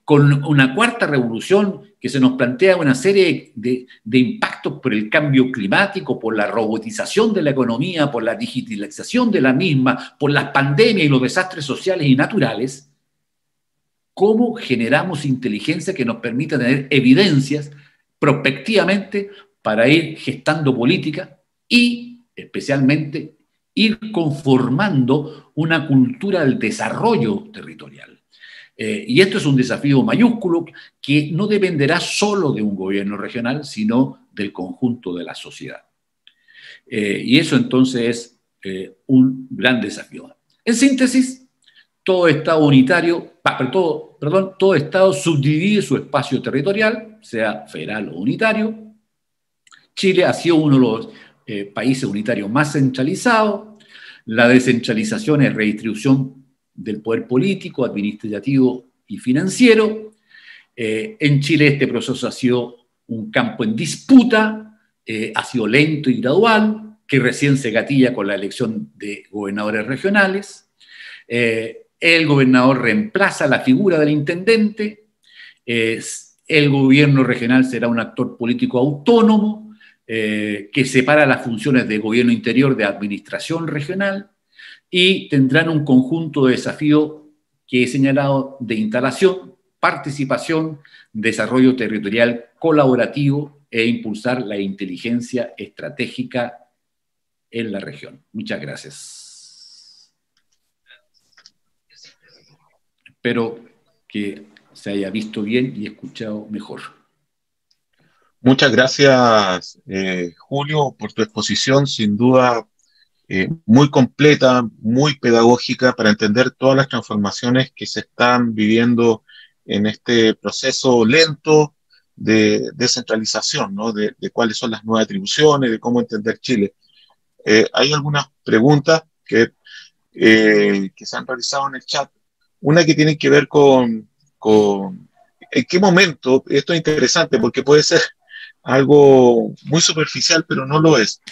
con una cuarta revolución que se nos plantea una serie de impactos por el cambio climático, por la robotización de la economía, por la digitalización de la misma, por las pandemias y los desastres sociales y naturales. ¿Cómo generamos inteligencia que nos permita tener evidencias prospectivamente para ir gestando política y, especialmente, ir conformando una cultura del desarrollo territorial? Y esto es un desafío mayúsculo que no dependerá solo de un gobierno regional, sino del conjunto de la sociedad. Y eso entonces es un gran desafío. En síntesis, todo Estado unitario, todo Estado subdivide su espacio territorial, sea federal o unitario. Chile ha sido uno de los países unitarios más centralizados. La descentralización es redistribución del poder político, administrativo y financiero. En Chile este proceso ha sido un campo en disputa, ha sido lento y gradual, que recién se gatilla con la elección de gobernadores regionales. El gobernador reemplaza la figura del intendente, el gobierno regional será un actor político autónomo, que separa las funciones de gobierno interior de administración regional, y tendrán un conjunto de desafíos que he señalado de instalación, participación, desarrollo territorial colaborativo e impulsar la inteligencia estratégica en la región. Muchas gracias. Espero que se haya visto bien y escuchado mejor. Muchas gracias, Julio, por tu exposición, sin duda muy completa, muy pedagógica para entender todas las transformaciones que se están viviendo en este proceso lento de descentralización, ¿no? De cuáles son las nuevas atribuciones, de cómo entender Chile. Hay algunas preguntas que se han realizado en el chat. Una que tiene que ver con en qué momento, esto es interesante porque puede ser algo muy superficial, pero no lo es.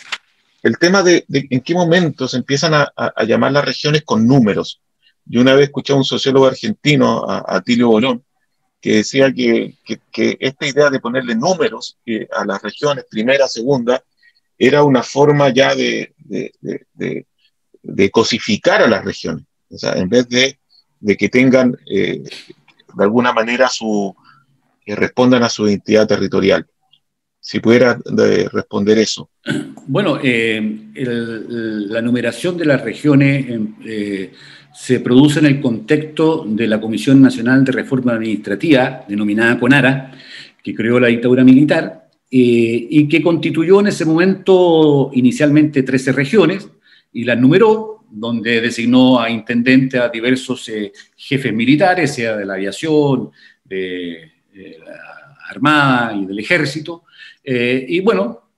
El tema de en qué momento se empiezan a llamar las regiones con números. Yo una vez escuché a un sociólogo argentino, a Atilio Borón, que decía que esta idea de ponerle números a las regiones, primera, segunda, era una forma ya de cosificar a las regiones. O sea, en vez de que tengan, de alguna manera, que respondan a su identidad territorial. Si pudiera responder eso. Bueno, la numeración de las regiones se produce en el contexto de la Comisión Nacional de Reforma Administrativa, denominada CONARA, que creó la dictadura militar, y que constituyó en ese momento inicialmente 13 regiones, y las numeró, donde designó a intendentes a diversos jefes militares, sea de la aviación, de la Armada y del Ejército. Y bueno,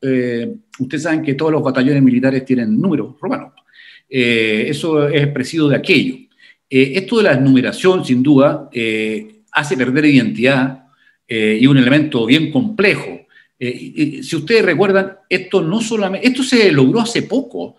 ustedes saben que todos los batallones militares tienen números romanos. Eso es expresivo de aquello. Esto de la numeración, sin duda, hace perder identidad y un elemento bien complejo. Si ustedes recuerdan, esto se logró hace poco,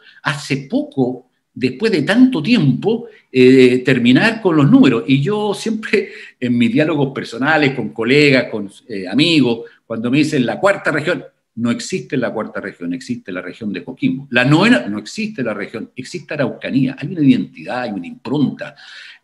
después de tanto tiempo, terminar con los números. Y yo siempre, en mis diálogos personales, con colegas, con amigos, cuando me dicen la cuarta región, no existe la cuarta región, existe la región de Coquimbo. La novena, no existe la región, existe Araucanía. Hay una identidad, hay una impronta,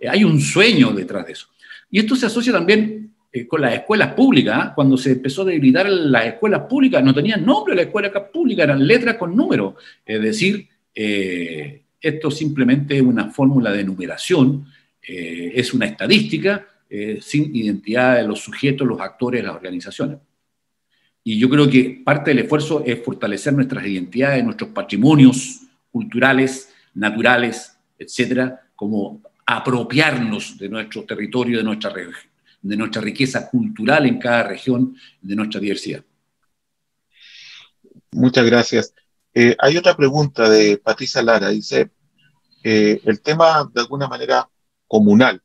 hay un sueño detrás de eso. Y esto se asocia también con las escuelas públicas. Cuando se empezó a debilitar las escuelas públicas, no tenían nombre las escuelas públicas, eran letras con números. Es decir, esto simplemente es una fórmula de numeración, es una estadística sin identidad de los sujetos, los actores, las organizaciones. y yo creo que parte del esfuerzo es fortalecer nuestras identidades, nuestros patrimonios culturales, naturales, etcétera, como apropiarnos de nuestro territorio, de nuestra riqueza cultural en cada región, de nuestra diversidad. Muchas gracias. Hay otra pregunta de Patricia Lara. Dice, el tema de alguna manera comunal.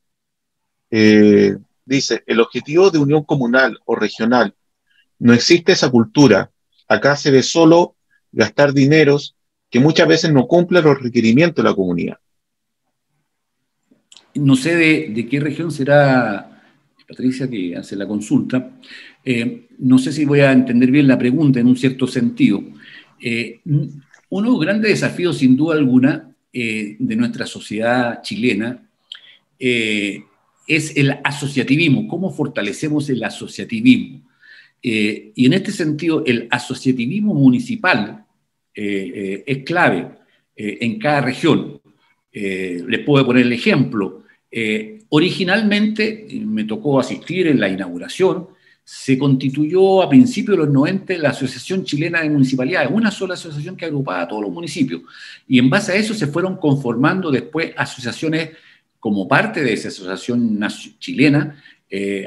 Dice, el objetivo de unión comunal o regional, no existe esa cultura. Acá se ve solo gastar dineros que muchas veces no cumplen los requerimientos de la comunidad. No sé de qué región será Patricia que hace la consulta. No sé si voy a entender bien la pregunta en un cierto sentido. Uno de los grandes desafíos, sin duda alguna, de nuestra sociedad chilena es el asociativismo. ¿Cómo fortalecemos el asociativismo? Y en este sentido, el asociativismo municipal es clave en cada región. Les puedo poner el ejemplo. Originalmente, me tocó asistir en la inauguración, se constituyó a principios de los 90 la Asociación Chilena de Municipalidades, una sola asociación que agrupaba a todos los municipios. Y en base a eso se fueron conformando después asociaciones como parte de esa asociación chilena,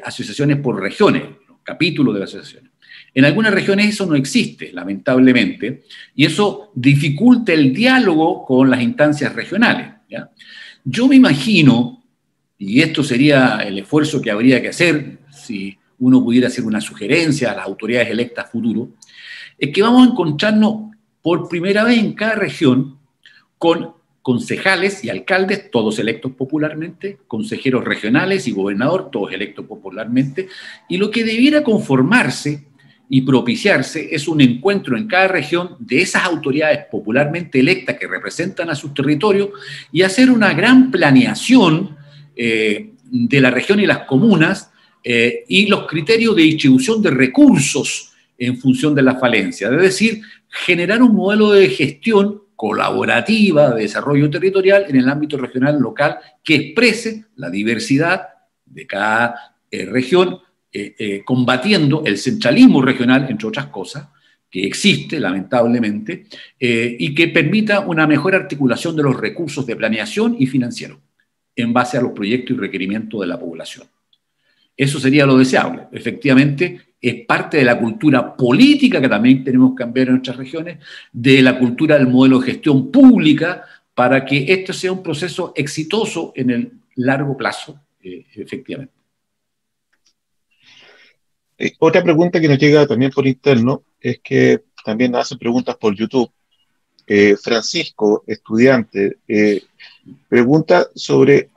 asociaciones por regiones, capítulos de las asociaciones. En algunas regiones eso no existe, lamentablemente, y eso dificulta el diálogo con las instancias regionales, ¿ya? Yo me imagino, y esto sería el esfuerzo que habría que hacer si uno pudiera hacer una sugerencia a las autoridades electas futuro, es que vamos a encontrarnos por primera vez en cada región con concejales y alcaldes, todos electos popularmente, consejeros regionales y gobernador, todos electos popularmente, y lo que debiera conformarse y propiciarse es un encuentro en cada región de esas autoridades popularmente electas que representan a sus territorios y hacer una gran planeación de la región y las comunas y los criterios de distribución de recursos en función de las falencias. Es decir, generar un modelo de gestión colaborativa de desarrollo territorial en el ámbito regional local que exprese la diversidad de cada región, combatiendo el centralismo regional, entre otras cosas, que existe lamentablemente, y que permita una mejor articulación de los recursos de planeación y financiero en base a los proyectos y requerimientos de la población. Eso sería lo deseable. Efectivamente, es parte de la cultura política que también tenemos que cambiar en nuestras regiones, de la cultura del modelo de gestión pública, para que esto sea un proceso exitoso en el largo plazo, efectivamente. Otra pregunta que nos llega también por interno es que también nos hacen preguntas por YouTube. Francisco, estudiante, pregunta sobre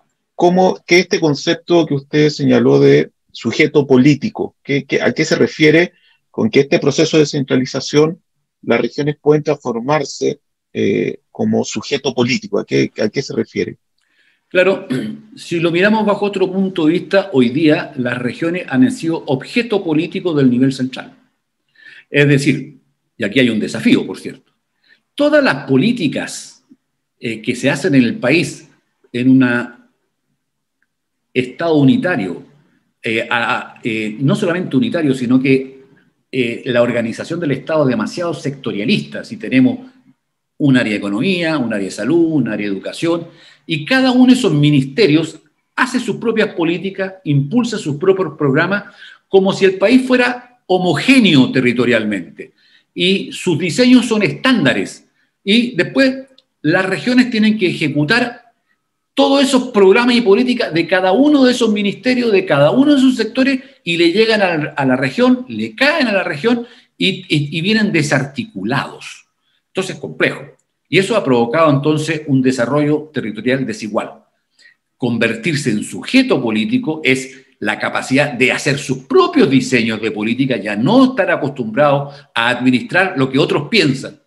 qué este concepto que usted señaló de sujeto político, ¿a qué se refiere con que este proceso de descentralización las regiones pueden transformarse como sujeto político? ¿A qué se refiere? Claro, si lo miramos bajo otro punto de vista, hoy día las regiones han sido objeto político del nivel central. Es decir, y aquí hay un desafío, por cierto, todas las políticas que se hacen en el país en un Estado unitario, no solamente unitario, sino que la organización del Estado es demasiado sectorialista. Si tenemos un área de economía, un área de salud, un área de educación, y cada uno de esos ministerios hace sus propias políticas, impulsa sus propios programas, como si el país fuera homogéneo territorialmente. Y sus diseños son estándares. Y después las regiones tienen que ejecutar todos esos programas y políticas de cada uno de esos ministerios, de cada uno de esos sectores, y le llegan a la región, le caen a la región y vienen desarticulados. Entonces es complejo. Y eso ha provocado entonces un desarrollo territorial desigual. Convertirse en sujeto político es la capacidad de hacer sus propios diseños de política, ya no estar acostumbrado a administrar lo que otros piensan.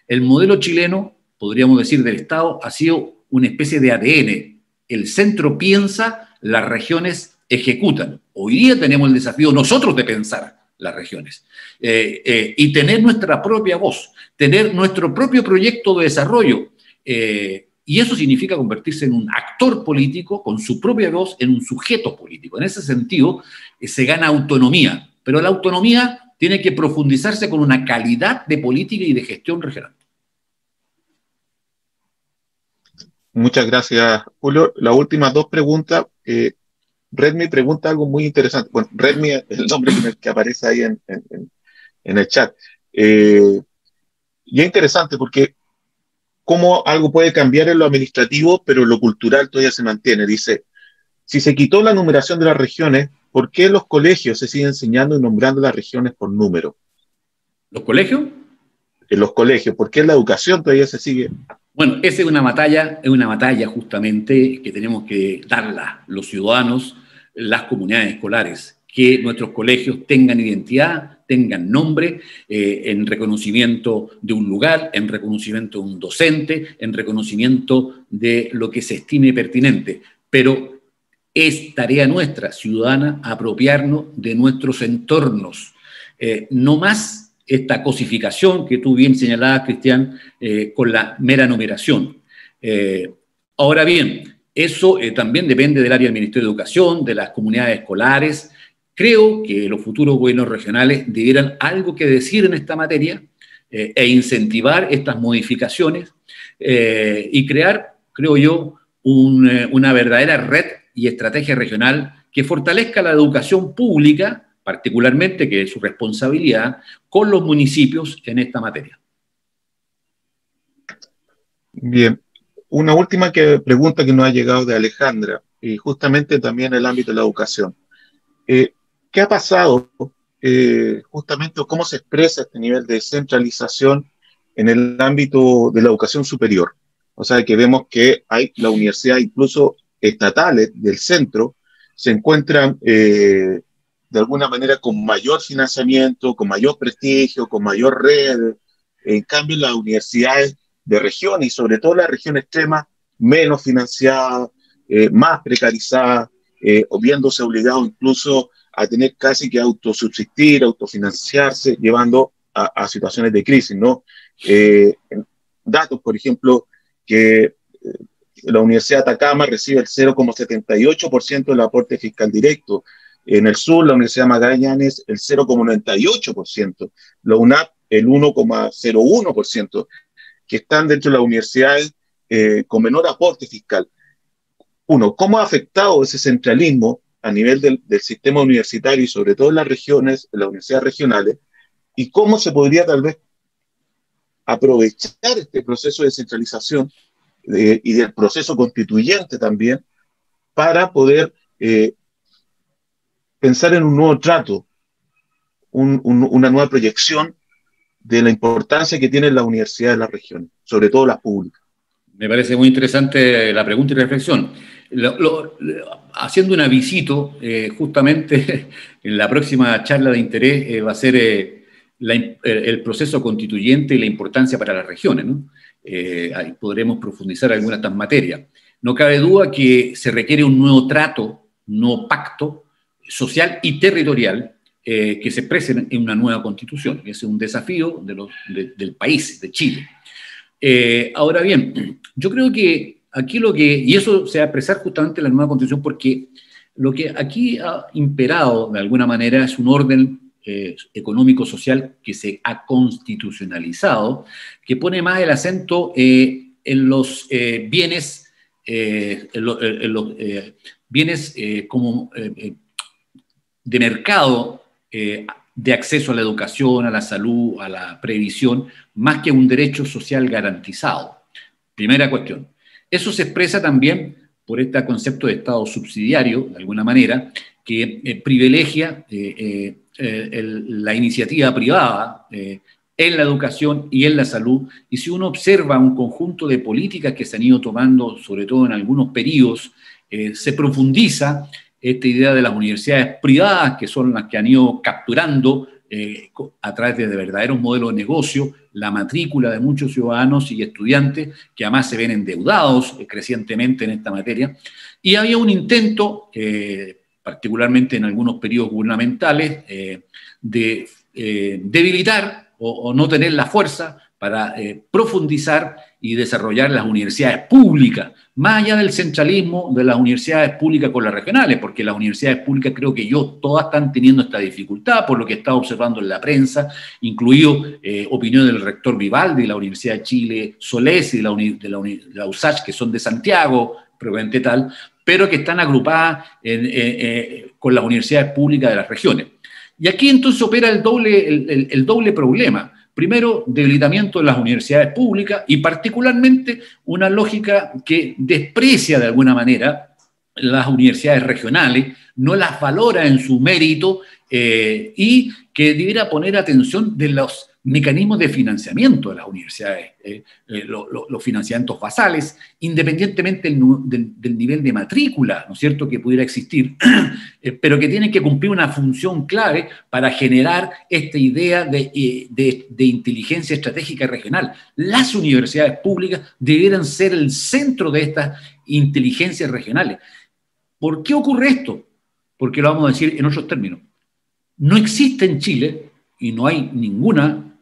El modelo chileno, podríamos decir, del Estado, ha sido una especie de ADN. El centro piensa, las regiones ejecutan. Hoy día tenemos el desafío nosotros de pensar las regiones y tener nuestra propia voz, tener nuestro propio proyecto de desarrollo. Y eso significa convertirse en un actor político con su propia voz, en un sujeto político. En ese sentido, se gana autonomía, pero la autonomía tiene que profundizarse con una calidad de política y de gestión regional. Muchas gracias, Julio. Las últimas dos preguntas. Redmi pregunta algo muy interesante. Bueno, Redmi es el nombre que aparece ahí en el chat. Y es interesante porque cómo algo puede cambiar en lo administrativo, pero lo cultural todavía se mantiene. Dice, si se quitó la numeración de las regiones, ¿por qué en los colegios se sigue enseñando y nombrando las regiones por número? ¿Los colegios? En los colegios, ¿por qué en la educación todavía se sigue? Bueno, esa es una batalla justamente que tenemos que darla los ciudadanos, las comunidades escolares, que nuestros colegios tengan identidad, tengan nombre, en reconocimiento de un lugar, en reconocimiento de un docente, en reconocimiento de lo que se estime pertinente. Pero es tarea nuestra, ciudadana, apropiarnos de nuestros entornos. No más esta cosificación que tú bien señalabas, Cristian, con la mera numeración. Ahora bien, eso también depende del área del Ministerio de Educación, de las comunidades escolares. Creo que los futuros gobiernos regionales debieran algo que decir en esta materia e incentivar estas modificaciones y crear, creo yo, una verdadera red y estrategia regional que fortalezca la educación pública, particularmente, que es su responsabilidad, con los municipios en esta materia. Bien, una última pregunta que nos ha llegado de Alejandra, y justamente también en el ámbito de la educación. ¿Qué ha pasado justamente o cómo se expresa este nivel de centralización en el ámbito de la educación superior? O sea, que vemos que hay la universidad, incluso estatales del centro, se encuentran de alguna manera con mayor financiamiento, con mayor prestigio, con mayor red. En cambio, las universidades de región y sobre todo la región extrema, menos financiadas, más precarizadas, o viéndose obligados incluso a tener casi que autosubsistir, autofinanciarse, llevando a situaciones de crisis, ¿no? Datos, por ejemplo, que la Universidad de Atacama recibe el 0,78% del aporte fiscal directo. En el sur, la Universidad de Magallanes, el 0,98%. La UNAP, el 1,01%, que están dentro de las universidades con menor aporte fiscal. Uno, ¿cómo ha afectado ese centralismo a nivel del sistema universitario y sobre todo en las regiones, en las universidades regionales? ¿Y cómo se podría tal vez aprovechar este proceso de centralización y del proceso constituyente también para poder pensar en un nuevo trato, una nueva proyección de la importancia que tienen las universidades de las regiones, sobre todo las públicas? Me parece muy interesante la pregunta y reflexión. Haciendo un avisito, justamente en la próxima charla de interés va a ser el proceso constituyente y la importancia para las regiones, ¿no? Ahí podremos profundizar algunas de estas materias. No cabe duda que se requiere un nuevo trato, un nuevo pacto social y territorial que se exprese en una nueva constitución. Ese es un desafío del país, de Chile. Ahora bien, yo creo que aquí y eso se va a expresar justamente en la nueva constitución, porque lo que aquí ha imperado de alguna manera es un orden económico-social que se ha constitucionalizado, que pone más el acento en los bienes, como de mercado, de acceso a la educación, a la salud, a la previsión, más que un derecho social garantizado. Primera cuestión. Eso se expresa también por este concepto de Estado subsidiario, de alguna manera, que privilegia la iniciativa privada en la educación y en la salud. Y si uno observa un conjunto de políticas que se han ido tomando, sobre todo en algunos periodos, se profundiza esta idea de las universidades privadas, que son las que han ido capturando a través de verdaderos modelos de negocio la matrícula de muchos ciudadanos y estudiantes que además se ven endeudados crecientemente en esta materia. Y había un intento, particularmente en algunos periodos gubernamentales, de debilitar o no tener la fuerza para profundizar y desarrollar las universidades públicas, más allá del centralismo de las universidades públicas con las regionales, porque las universidades públicas creo que todas están teniendo esta dificultad, por lo que he estado observando en la prensa, incluido opinión del rector Vivaldi de la Universidad de Chile, Solés y de la USACH, que son de Santiago, probablemente tal, pero que están agrupadas con las universidades públicas de las regiones. Y aquí entonces opera el doble problema. Primero, debilitamiento de las universidades públicas y particularmente una lógica que desprecia de alguna manera las universidades regionales, no las valora en su mérito y que debiera poner atención de los mecanismos de financiamiento de las universidades, los financiamientos basales, independientemente del nivel de matrícula, ¿no es cierto?, que pudiera existir, pero que tienen que cumplir una función clave para generar esta idea de inteligencia estratégica regional. Las universidades públicas debieran ser el centro de estas inteligencias regionales. ¿Por qué ocurre esto? Porque lo vamos a decir en otros términos. No existe en Chile, y no hay ningún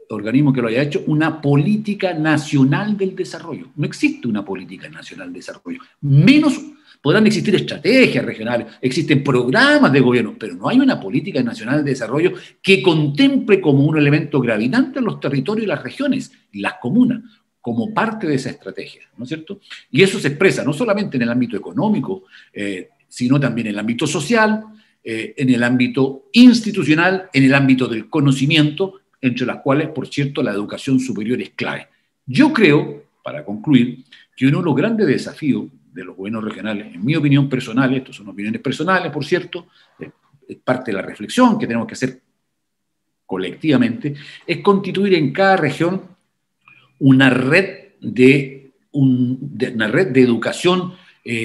organismo que lo haya hecho, una política nacional del desarrollo. No existe una política nacional de desarrollo. Menos podrán existir estrategias regionales, existen programas de gobierno, pero no hay una política nacional de desarrollo que contemple como un elemento gravitante los territorios y las regiones, y las comunas, como parte de esa estrategia, ¿no es cierto? Y eso se expresa no solamente en el ámbito económico, sino también en el ámbito social, en el ámbito institucional, en el ámbito del conocimiento, entre las cuales, por cierto, la educación superior es clave. Yo creo, para concluir, que uno de los grandes desafíos de los gobiernos regionales, en mi opinión personal, estas son opiniones personales, por cierto, es parte de la reflexión que tenemos que hacer colectivamente, es constituir en cada región una red de educación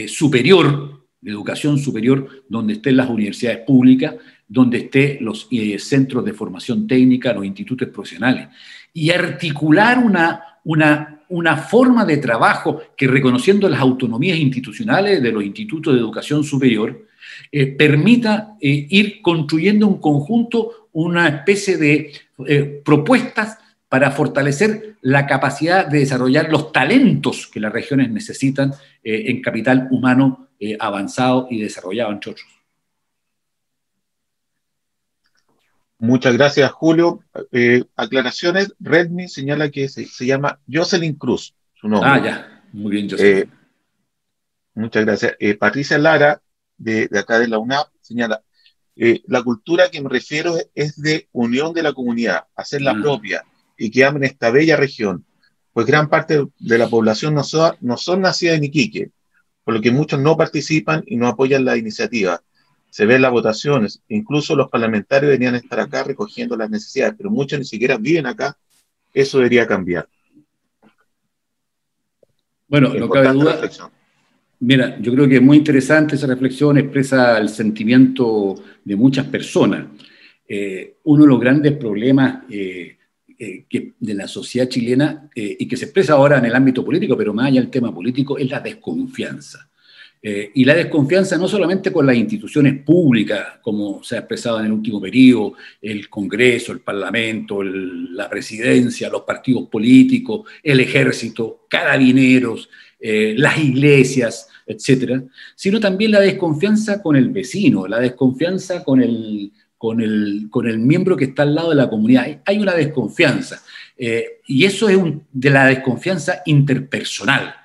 superior, donde estén las universidades públicas, donde estén los centros de formación técnica, los institutos profesionales, y articular una forma de trabajo que, reconociendo las autonomías institucionales de los institutos de educación superior, permita ir construyendo un conjunto, una especie de propuestas para fortalecer la capacidad de desarrollar los talentos que las regiones necesitan en capital humano avanzado y desarrollado, entre otros. Muchas gracias, Julio. Aclaraciones, Redmi señala que se llama Jocelyn Cruz, su nombre. Ah, ya, muy bien, Jocelyn. Muchas gracias. Patricia Lara, de acá de la UNAP, señala, la cultura que me refiero es de unión de la comunidad, hacerla propia, y que amen esta bella región, pues gran parte de la población no son nacidas en Iquique, por lo que muchos no participan y no apoyan la iniciativa. Se ven las votaciones, incluso los parlamentarios deberían estar acá recogiendo las necesidades, pero muchos ni siquiera viven acá. Eso debería cambiar. Bueno, no cabe duda. Reflexión. Mira, yo creo que es muy interesante esa reflexión, expresa el sentimiento de muchas personas. Uno de los grandes problemas de la sociedad chilena, y que se expresa ahora en el ámbito político, pero más allá del tema político, es la desconfianza. Y la desconfianza no solamente con las instituciones públicas, como se ha expresado en el último periodo, el Congreso, el Parlamento, la Presidencia, los partidos políticos, el Ejército, carabineros, las iglesias, etcétera, sino también la desconfianza con el vecino, la desconfianza con el miembro que está al lado de la comunidad. Hay una desconfianza, y eso es de la desconfianza interpersonal.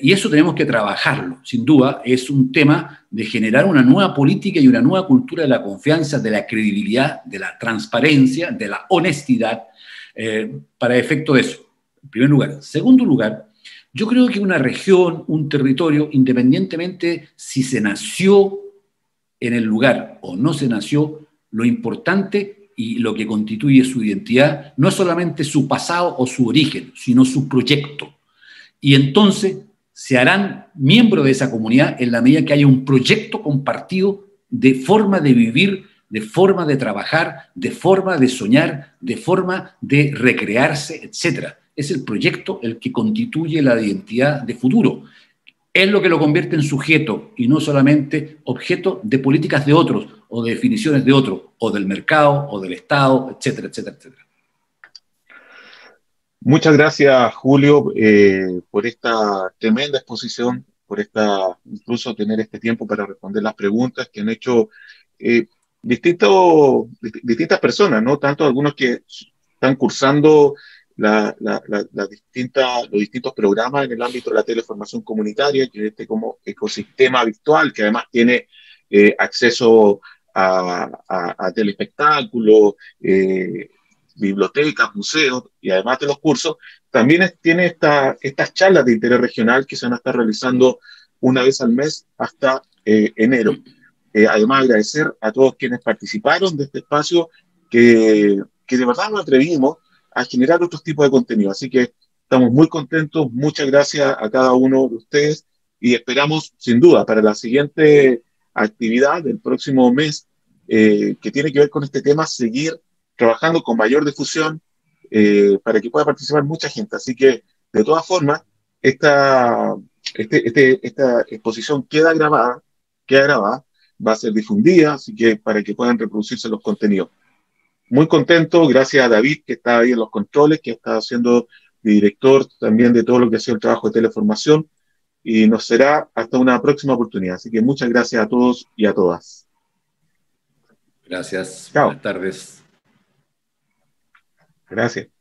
Y eso tenemos que trabajarlo, sin duda. Es un tema de generar una nueva política y una nueva cultura de la confianza, de la credibilidad, de la transparencia, de la honestidad, para efecto de eso, en primer lugar. En segundo lugar, yo creo que una región, un territorio, independientemente si se nació en el lugar o no se nació, lo importante y lo que constituye su identidad no es solamente su pasado o su origen, sino su proyecto. Y entonces se harán miembros de esa comunidad en la medida que haya un proyecto compartido de forma de vivir, de forma de trabajar, de forma de soñar, de forma de recrearse, etc. Es el proyecto el que constituye la identidad de futuro. Es lo que lo convierte en sujeto y no solamente objeto de políticas de otros o de definiciones de otros, o del mercado, o del Estado, etcétera, etcétera, etcétera. Muchas gracias, Julio, por esta tremenda exposición, por incluso tener este tiempo para responder las preguntas que han hecho eh, distintas personas, ¿no? Tanto algunos que están cursando los distintos programas en el ámbito de la teleformación comunitaria, que es este como ecosistema virtual, que además tiene acceso a telespectáculos, bibliotecas, museos y además de los cursos, también tiene estas charlas de interés regional que se van a estar realizando una vez al mes hasta enero. Además, agradecer a todos quienes participaron de este espacio, que de verdad nos atrevimos a generar otros tipos de contenido. Así que estamos muy contentos, muchas gracias a cada uno de ustedes y esperamos, sin duda, para la siguiente actividad del próximo mes, que tiene que ver con este tema, seguir trabajando con mayor difusión para que pueda participar mucha gente. Así que, de todas formas, esta exposición queda grabada, va a ser difundida, así que para que puedan reproducirse los contenidos. Muy contento, gracias a David, que está ahí en los controles, que está haciendo de director también de todo lo que ha sido el trabajo de teleformación, y nos será hasta una próxima oportunidad. Así que muchas gracias a todos y a todas. Gracias, Chao. buenas tardes. Gracias.